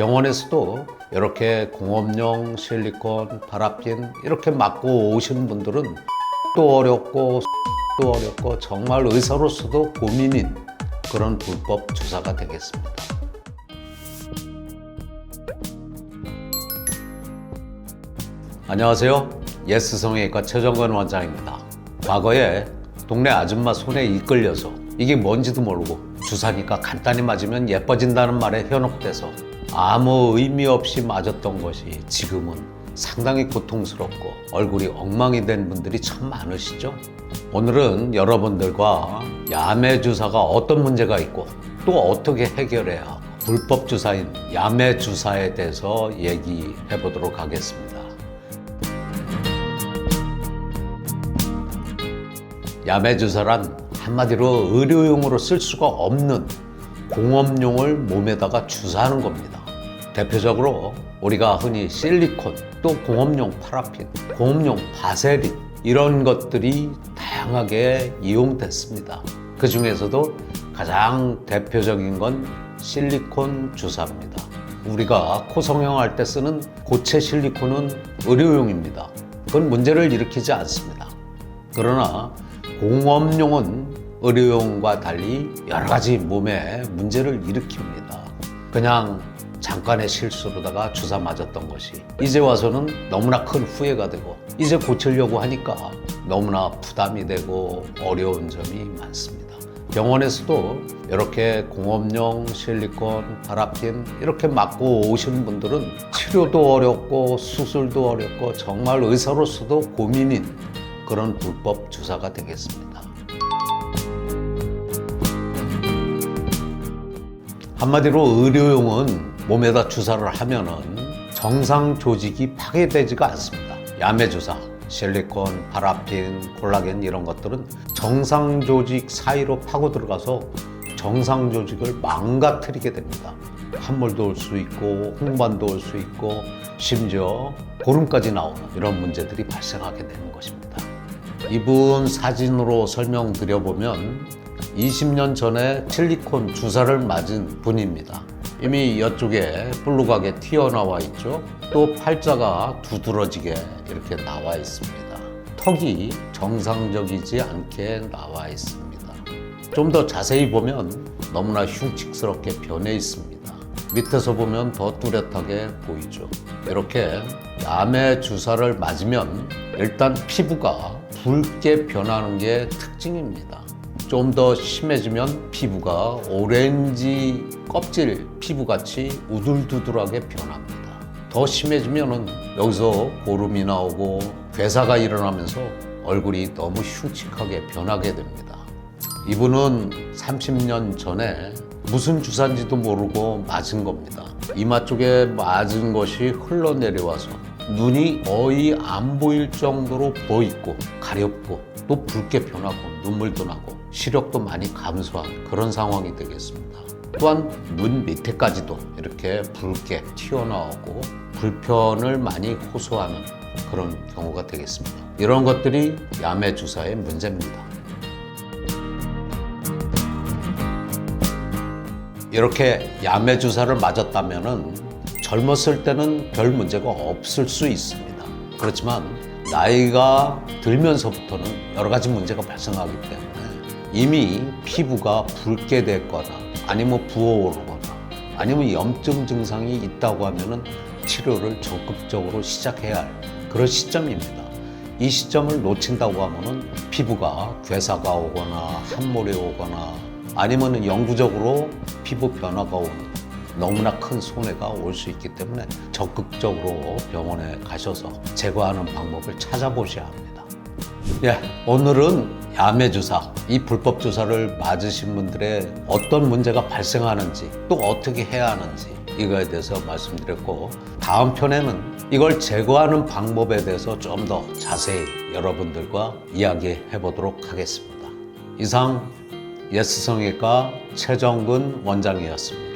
병원에서도 이렇게 공업용 실리콘, 파라핀 이렇게 맞고 오시는 분들은 또 어렵고 또 어렵고 정말 의사로서도 고민인 그런 불법 주사가 되겠습니다. 안녕하세요. 예스성형외과 최정근 원장입니다. 과거에 동네 아줌마 손에 이끌려서 이게 뭔지도 모르고 주사니까 간단히 맞으면 예뻐진다는 말에 현혹돼서 아무 의미 없이 맞았던 것이 지금은 상당히 고통스럽고 얼굴이 엉망이 된 분들이 참 많으시죠? 오늘은 여러분들과 야매 주사가 어떤 문제가 있고 또 어떻게 해결해야 하고 불법 주사인 야매 주사에 대해서 얘기해 보도록 하겠습니다. 야매 주사란 한마디로 의료용으로 쓸 수가 없는 공업용을 몸에다가 주사하는 겁니다. 대표적으로 우리가 흔히 실리콘, 또 공업용 파라핀, 공업용 바세린 이런 것들이 다양하게 이용됐습니다. 그 중에서도 가장 대표적인 건 실리콘 주사입니다. 우리가 코 성형할 때 쓰는 고체 실리콘은 의료용입니다. 그건 문제를 일으키지 않습니다. 그러나 공업용은 의료용과 달리 여러 가지 몸에 문제를 일으킵니다. 그냥 잠깐의 실수로다가 주사 맞았던 것이 이제 와서는 너무나 큰 후회가 되고 이제 고치려고 하니까 너무나 부담이 되고 어려운 점이 많습니다. 병원에서도 이렇게 공업용 실리콘, 파라핀 이렇게 맞고 오시는 분들은 치료도 어렵고 수술도 어렵고 정말 의사로서도 고민인 그런 불법 주사가 되겠습니다. 한마디로 의료용은 몸에다 주사를 하면은 정상 조직이 파괴되지가 않습니다. 야매 주사, 실리콘, 파라핀, 콜라겐 이런 것들은 정상 조직 사이로 파고 들어가서 정상 조직을 망가뜨리게 됩니다. 함몰도 올 수 있고 홍반도 올 수 있고 심지어 고름까지 나오는 이런 문제들이 발생하게 되는 것입니다. 이분 사진으로 설명드려보면 20년 전에 실리콘 주사를 맞은 분입니다. 이미 이쪽에 볼록하게 튀어나와 있죠. 또 팔자가 두드러지게 이렇게 나와 있습니다. 턱이 정상적이지 않게 나와 있습니다. 좀 더 자세히 보면 너무나 흉측스럽게 변해 있습니다. 밑에서 보면 더 뚜렷하게 보이죠. 이렇게 야매 주사를 맞으면 일단 피부가 붉게 변하는 게 특징입니다. 좀 더 심해지면 피부가 오렌지 껍질 피부같이 우둘두둘하게 변합니다. 더 심해지면은 여기서 고름이 나오고 괴사가 일어나면서 얼굴이 너무 흉측하게 변하게 됩니다. 이분은 30년 전에 무슨 주사인지도 모르고 맞은 겁니다. 이마 쪽에 맞은 것이 흘러내려와서 눈이 거의 안 보일 정도로 부어있고 가렵고 또 붉게 변하고 눈물도 나고 시력도 많이 감소한 그런 상황이 되겠습니다. 또한 눈 밑에까지도 이렇게 붉게 튀어나오고 불편을 많이 호소하는 그런 경우가 되겠습니다. 이런 것들이 야매 주사의 문제입니다. 이렇게 야매 주사를 맞았다면은 젊었을 때는 별 문제가 없을 수 있습니다. 그렇지만 나이가 들면서부터는 여러 가지 문제가 발생하기 때문에 이미 피부가 붉게 됐거나 아니면 부어오르거나 아니면 염증 증상이 있다고 하면은 치료를 적극적으로 시작해야 할 그런 시점입니다. 이 시점을 놓친다고 하면은 피부가 괴사가 오거나 함몰이 오거나 아니면 영구적으로 피부 변화가 오는 너무나 큰 손해가 올 수 있기 때문에 적극적으로 병원에 가셔서 제거하는 방법을 찾아보셔야 합니다. 오늘은 야매 주사, 이 불법 주사를 맞으신 분들의 어떤 문제가 발생하는지 또 어떻게 해야 하는지 이거에 대해서 말씀드렸고 다음 편에는 이걸 제거하는 방법에 대해서 좀 더 자세히 여러분들과 이야기해 보도록 하겠습니다. 이상 예스성형외과 최정근 원장이었습니다.